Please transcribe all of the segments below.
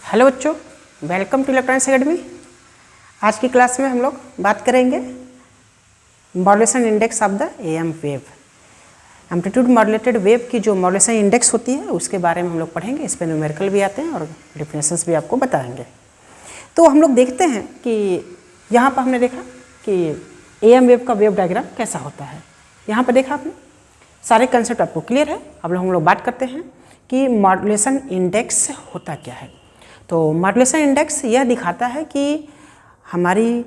Hello बच्चों, welcome to electronics academy. आज की क्लास में हम लोग बात करेंगे modulation index of the am wave. Amplitude modulated wave की जो मॉड्यूलेशन इंडेक्स होती है उसके बारे में हम लोग पढ़ेंगे। इस पर न्यूमेरिकल भी आते हैं और डिफिनेशंस भी आपको बताएंगे। तो हम लोग देखते हैं कि यहाँ पर हमने देखा कि एएम वेव का वेव डायग्राम कैसा होता है। यहाँ पर देखा आपने, सारे कंसेप्ट आपको क्लियर है। अब हम लोग बात करते हैं कि मॉड्यूलेशन इंडेक्स होता क्या है। तो मॉड्यूलेशन इंडेक्स यह दिखाता है कि हमारी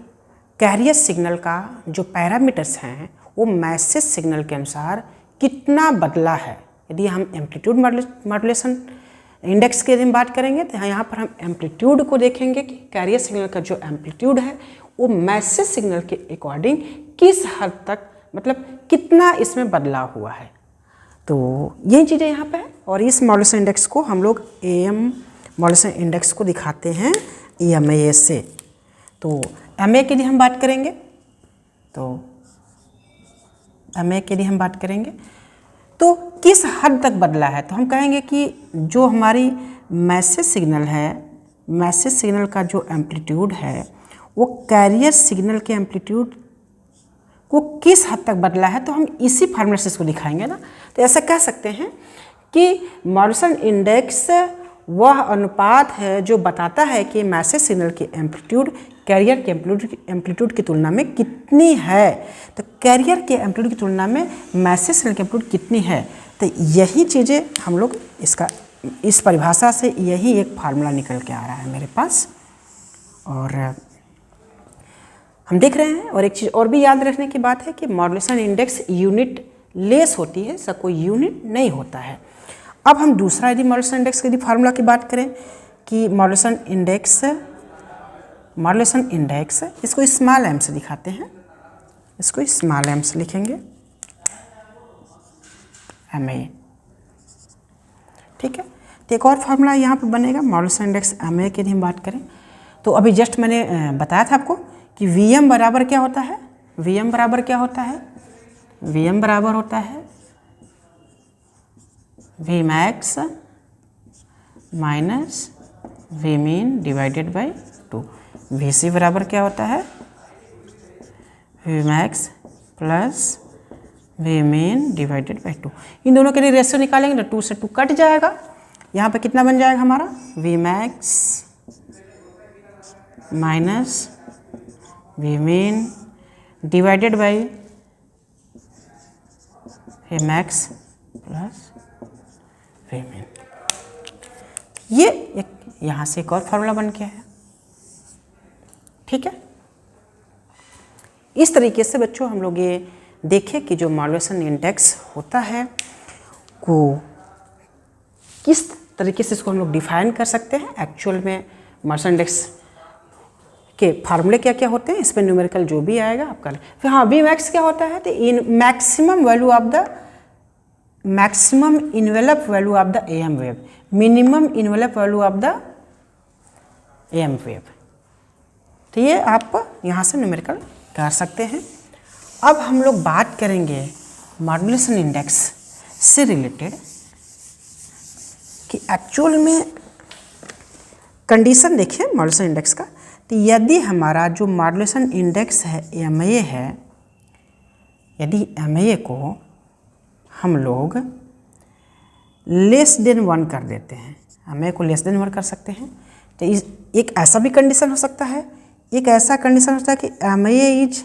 कैरियर सिग्नल का जो पैरामीटर्स हैं वो मैसेज सिग्नल के अनुसार कितना बदला है। यदि हम एम्पलीट्यूड मॉड्यूलेशन इंडेक्स के दिन बात करेंगे तो यहाँ पर हम एम्पलीट्यूड को देखेंगे कि कैरियर सिग्नल का जो एम्पलीट्यूड है वो मैसेज सिग्नल के अकॉर्डिंग किस हद तक, मतलब कितना इसमें बदलाव हुआ है। तो यही चीज़ें यहाँ पे है। और इस मॉड्यूलेशन इंडेक्स को हम लोग एएम मॉड्यूलेशन इंडेक्स को दिखाते हैं EMA से। तो MA के लिए हम बात करेंगे, तो MA के लिए हम बात करेंगे तो किस हद तक बदला है। तो हम कहेंगे कि जो हमारी मैसेज सिग्नल है, मैसेज सिग्नल का जो एम्पलीट्यूड है वो कैरियर सिग्नल के एम्पलीट्यूड को किस हद तक बदला है। तो हम इसी फार्मूला से इसको दिखाएंगे ना। तो ऐसा कह सकते हैं कि मॉड्यूलेशन इंडेक्स वह अनुपात है जो बताता है कि मैसेज सिग्नल की एम्पलीट्यूड कैरियर के एम्पलीट्यूड की तुलना में कितनी है। तो कैरियर के एम्पलीट्यूड की तुलना में मैसेज सिग्नल की एम्पलीट्यूड कितनी है। तो यही चीज़ें हम लोग इसका इस परिभाषा से यही एक फार्मूला निकल के आ रहा है मेरे पास। और हम देख रहे हैं, और एक चीज़ और भी याद रखने की बात है कि मॉड्यूलेशन इंडेक्स यूनिट लेस होती है, इसका कोई यूनिट नहीं होता है। अब हम दूसरा यदि मॉड्यूलेशन इंडेक्स की फार्मूला की बात करें कि मॉड्यूलेशन इंडेक्स इसको स्मॉल m से दिखाते हैं, इसको स्मॉल m से लिखेंगे MA। ठीक है। तो एक और फार्मूला यहाँ पर बनेगा मॉड्यूलेशन इंडेक्स MA की यदि हम बात करें तो अभी जस्ट मैंने बताया था आपको कि VM बराबर क्या होता है। VM बराबर क्या होता है, VM बराबर होता है Vmax minus Vmin divided by 2। Vc बराबर क्या होता है, Vmax plus Vmin divided by 2। इन दोनों के लिए रेशियो निकालेंगे तो 2 से 2 कट जाएगा। यहाँ पे कितना बन जाएगा हमारा, Vmax minus Vmin divided by Vmax plus Vmin। ये एक यहाँ से एक और फार्मूला बन गया है। ठीक है। इस तरीके से बच्चों हम लोग ये देखें कि जो मॉड्यूलेशन इंडेक्स होता है को किस तरीके से इसको हम लोग डिफाइन कर सकते हैं। एक्चुअल में मॉड्यूलेशन इंडेक्स के फार्मूले क्या क्या होते हैं, इस पर न्यूमेरिकल जो भी आएगा आपका। फिर हाँ, Vmax क्या होता है, तो in maximum value of the maximum envelope value of the am wave, minimum envelope value of the am wave. तो ये आप यहाँ से न्यूमेरिकल कर सकते हैं। अब हम लोग बात करेंगे मॉड्यूलेशन इंडेक्स से रिलेटेड कि एक्चुअल में कंडीशन देखिए मॉड्यूलेशन इंडेक्स का। तो यदि हमारा जो मॉड्यूलेशन इंडेक्स है MA है, यदि MA को हम लोग लेस देन 1 कर देते हैं, MA को लेस देन 1 कर सकते हैं। तो एक ऐसा भी कंडीशन हो सकता है, एक ऐसा कंडीशन हो सकता है कि MA इज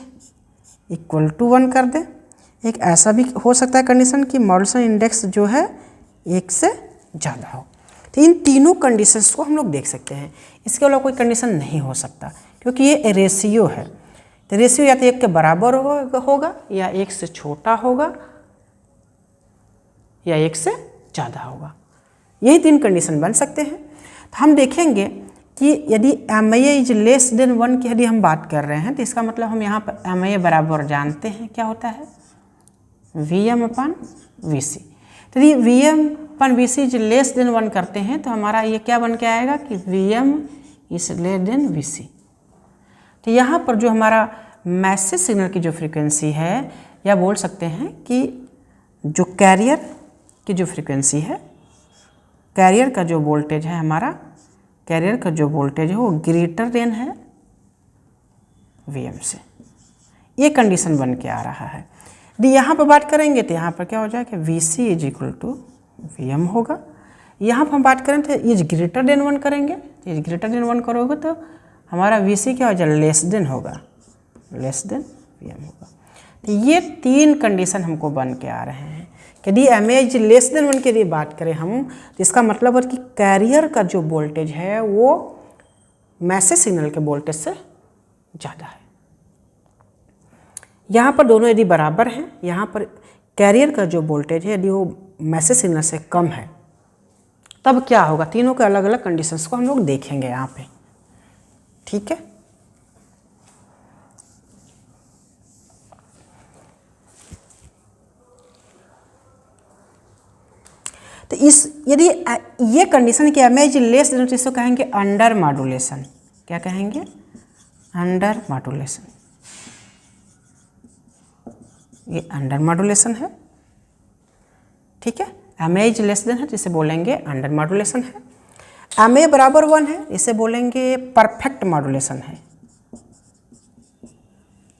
इक्वल टू 1 कर दे। एक ऐसा भी हो सकता है कंडीशन कि मॉड्यूलेशन इंडेक्स जो है 1 से ज़्यादा हो। तो इन तीनों कंडीशंस को हम लोग देख सकते हैं। इसके अलावा कोई कंडीशन नहीं हो सकता क्योंकि ये रेशियो है। तो रेशियो या तो 1 के बराबर होगा या 1 से छोटा होगा या 1 से ज़्यादा होगा। यही 3 कंडीशन बन सकते हैं। तो हम देखेंगे कि यदि MA इज लेस देन 1 की यदि हम बात कर रहे हैं तो इसका मतलब हम यहाँ पर MA बराबर जानते हैं क्या होता है, VM/VC। तो यदि VM/VC इज लेस देन 1 करते हैं तो हमारा ये क्या बन के आएगा कि VM is less than VC। तो यहाँ पर जो हमारा मैसेज सिग्नल की जो फ्रीक्वेंसी है, या बोल सकते हैं कि जो कैरियर की जो फ्रीक्वेंसी है, कैरियर का जो वोल्टेज है हमारा कैरियर का जो वोल्टेज है वो ग्रेटर देन है Vm से, ये कंडीशन बन के आ रहा है। यदि यहाँ पर बात करेंगे तो यहाँ पर क्या हो जाएगा, Vc is equal to Vm होगा। यहाँ पर हम बात करें तो इज ग्रेटर देन 1 करेंगे, तो इज ग्रेटर देन 1 करोगे तो हमारा Vc क्या हो जाएगा, लेस देन होगा, लेस देन Vm होगा। तो ये 3 कंडीशन हमको बन के आ रहे हैं। यदि एमएज लेस देन 1 की यदि बात करें हम, तो इसका मतलब है कि कैरियर का जो वोल्टेज है वो मैसेज सिग्नल के वोल्टेज से ज़्यादा है। यहाँ पर दोनों यदि बराबर हैं, यहाँ पर कैरियर का जो वोल्टेज है यदि वो मैसेज सिग्नल से कम है, तब क्या होगा, तीनों के अलग अलग कंडीशंस को हम लोग देखेंगे यहाँ पे, ठीक है। तो इस यदि ये कंडीशन की एमएज लेस देन, तो इसको कहेंगे अंडर मॉड्यूलेशन। क्या कहेंगे, अंडर मॉड्यूलेशन। ये अंडर मॉड्यूलेशन है, ठीक है। एमएज लेस देन है जिसे बोलेंगे अंडर मॉड्यूलेशन है। एमए बराबर 1 है, इसे बोलेंगे परफेक्ट मॉड्यूलेशन है,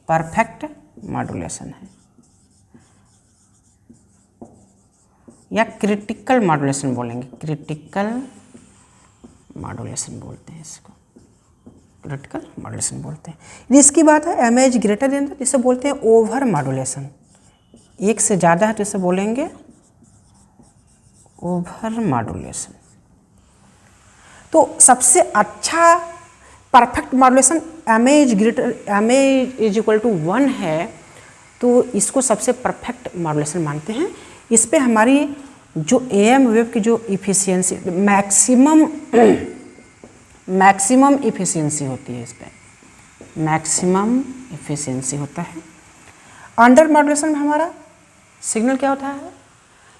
परफेक्ट मॉड्यूलेशन है, या क्रिटिकल मॉड्यूलेशन बोलेंगे, क्रिटिकल मॉड्यूलेशन बोलते हैं इसको, क्रिटिकल मॉड्यूलेशन बोलते हैं। यदि इसकी बात है एमएज ग्रेटर देन, जिसे बोलते हैं ओवर मॉड्यूलेशन, 1 से ज़्यादा है तो इसे बोलेंगे ओवर मॉड्यूलेशन। तो सबसे अच्छा perfect modulation M A greater, M A is equal to 1 है, तो इसको सबसे परफेक्ट मॉड्यूलेशन मानते हैं। इस पे हमारी जो एएम वेव की जो इफिशियंसी, मैक्सिमम इफिशियंसी होती है, इस पे मैक्सिमम इफिशियंसी होता है। अंडर मॉड्यूलेशन में हमारा सिग्नल क्या होता है,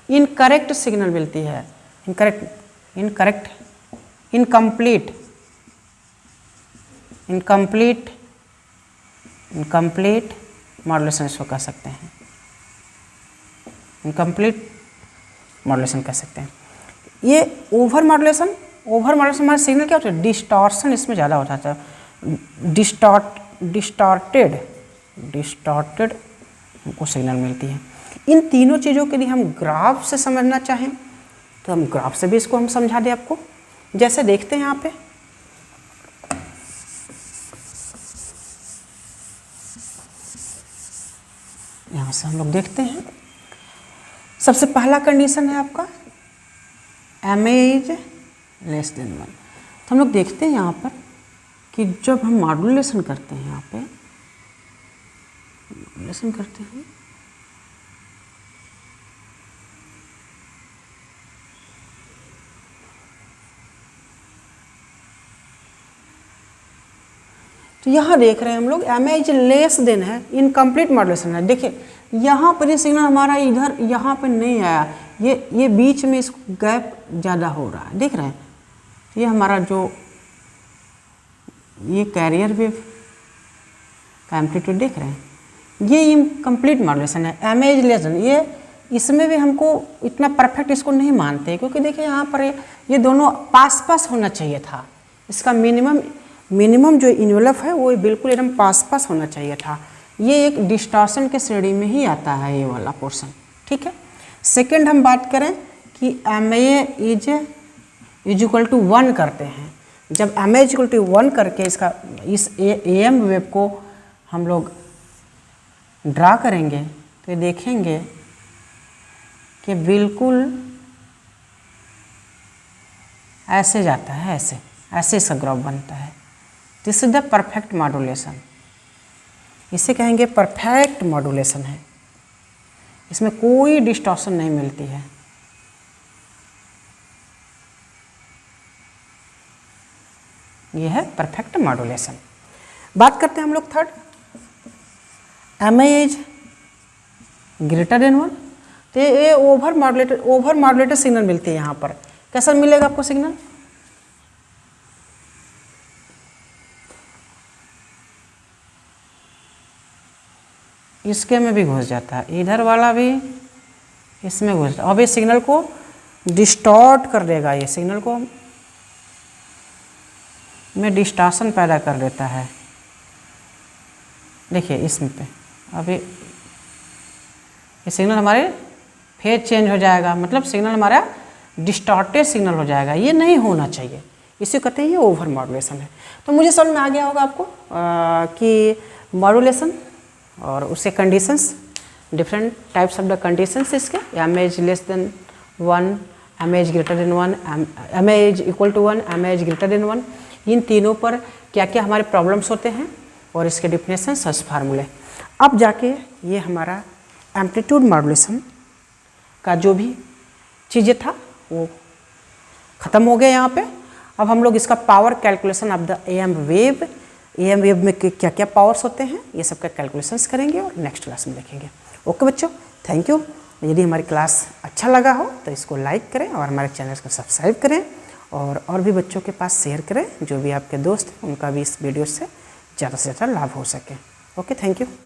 इनकरेक्ट सिग्नल मिलती है, इनकरेक्ट, इनकम्प्लीट मॉड्यूलेशन इसको कह सकते हैं, इनकम्प्लीट मॉड्यूलेशन कह सकते हैं। ये ओवर मॉड्यूलेशन हमारा सिग्नल क्या होता है, डिस्टॉर्शन इसमें ज़्यादा होता है, डिस्टॉर्टेड हमको सिग्नल मिलती है। इन तीनों चीज़ों के लिए हम ग्राफ से समझना चाहें तो हम ग्राफ से भी इसको हम समझा दें आपको। जैसे देखते हैं यहाँ पे, यहाँ से हम लोग देखते हैं, सबसे पहला कंडीशन है आपका एमएज लेस देन 1। तो हम लोग देखते हैं यहाँ पर कि जब हम मॉड्यूलेशन करते हैं, यहाँ पे मॉड्यूलेशन करते हैं तो यहाँ देख रहे हैं हम लोग एमएज लेस देन है, इनकम्प्लीट मॉड्यूलेशन है। देखिए यहाँ पर ये सिग्नल हमारा इधर यहाँ पर नहीं आया, ये बीच में इसको गैप ज़्यादा हो रहा है, देख रहे हैं। ये हमारा जो ये कैरियर वेव का एम्पलीट्यूड देख रहे हैं, ये इनकम्प्लीट मॉड्यूलेशन है, एमएज लेस देन। ये इसमें भी हमको इतना परफेक्ट इसको नहीं मानते, क्योंकि देखिए यहाँ पर ये दोनों पास पास होना चाहिए था। इसका मिनिमम जो इन्वेलप है वो बिल्कुल एकदम पास होना चाहिए था। ये एक डिस्टॉर्शन के श्रेणी में ही आता है ये वाला पोर्शन, ठीक है। सेकंड हम बात करें कि एमए इज इक्वल टू 1 करते हैं। जब एमए इज इक्वल टू 1 करके इसका इस एएम वेव को हम लोग ड्रा करेंगे तो ये देखेंगे कि बिल्कुल ऐसे जाता है, ऐसे इसका ग्राफ बनता है। This is the perfect modulation, इसे कहेंगे परफेक्ट मॉड्यूलेशन है, इसमें कोई डिस्टॉर्शन नहीं मिलती है। यह है परफेक्ट मॉड्यूलेशन। बात करते हैं हम लोग third, MA is greater than 1। तो ये ओवर मॉड्यूलेटेड सिग्नल मिलती है। यहाँ पर कैसा मिलेगा आपको सिग्नल, इसके में भी घुस जाता है, इधर वाला भी इसमें घुस जाता है। अब ये सिग्नल को डिस्टॉर्ट कर देगा, ये सिग्नल को में डिस्टॉर्शन पैदा कर देता है। देखिए इसमें पे अभी ये सिग्नल हमारे फेज चेंज हो जाएगा, मतलब सिग्नल हमारा डिस्टॉर्टेड सिग्नल हो जाएगा। ये नहीं होना चाहिए, इसे कहते हैं ये ओवर मॉड्यूलेशन है। तो मुझे समझ में आ गया होगा आपको कि मॉड्यूलेशन और उसके conditions, different types of the conditions इसके, M A less than 1, M A greater than 1, M A equal to 1, M A greater than 1, इन तीनों पर क्या क्या हमारे प्रॉब्लम्स होते हैं और इसके डिफिनेशन, सर्च फार्मूले। अब जाके ये हमारा एम्पलीट्यूड मॉड्यूलेशन का जो भी चीज़ें था वो ख़त्म हो गया यहाँ पे। अब हम लोग इसका power calculation of the am wave में क्या क्या पावर्स होते हैं ये सब का कैलकुलेशंस करेंगे और नेक्स्ट क्लास में देखेंगे। ओके बच्चों, थैंक यू। यदि हमारी क्लास अच्छा लगा हो तो इसको लाइक करें और हमारे चैनल को सब्सक्राइब करें और भी बच्चों के पास शेयर करें, जो भी आपके दोस्त हैं उनका भी इस वीडियो से ज़्यादा लाभ हो सके। Okay, thank you.